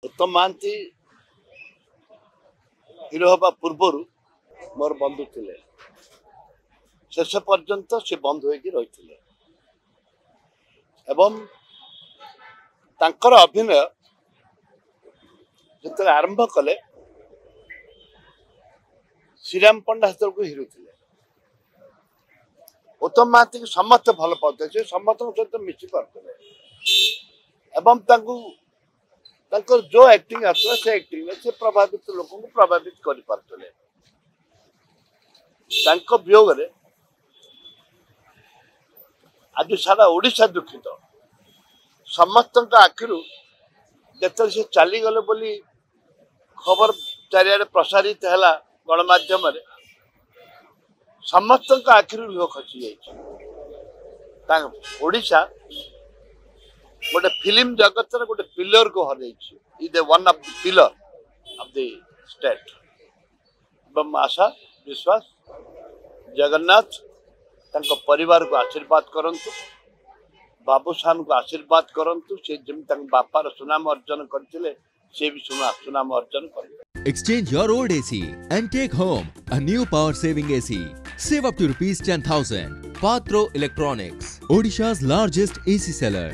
उत्तम महांती हिरो हवा पूर्वर मोर बंधु थे शेष पर्यंत से बंधु होती एवं तांकर अभिनय जो आरंभ कले श्रीराम पंडा हेतु को हिरो थे उत्तम महांती की समस्त भल पाते समस्त सहित मिशि पारे एवं जो एक्टिंग आसला से एक्टिंग से प्रभावित लोक को प्रभावित कर पारे वियोग आज सारा ओडिशा दुखित समस्त आखिर जो से चलीगले बोली खबर चारिआडे प्रसारित है गणमाध्यम समस्त आखिर लुह खसी ओडिशा गोटे फिल्म जगत गोटे पिलर को हर one of the pillar of the state एवं आशा विश्वास जगन्नाथ परिवार को आशीर्वाद करंतु बाबूसान को आशीर्वाद करंतु से जमी बापार सुनाम अर्जन करते से भी सुनाम अर्जन कर Exchange your old AC and take home a new power saving AC. Save up to ₹10,000. Patro Electronics, Odisha's largest AC seller.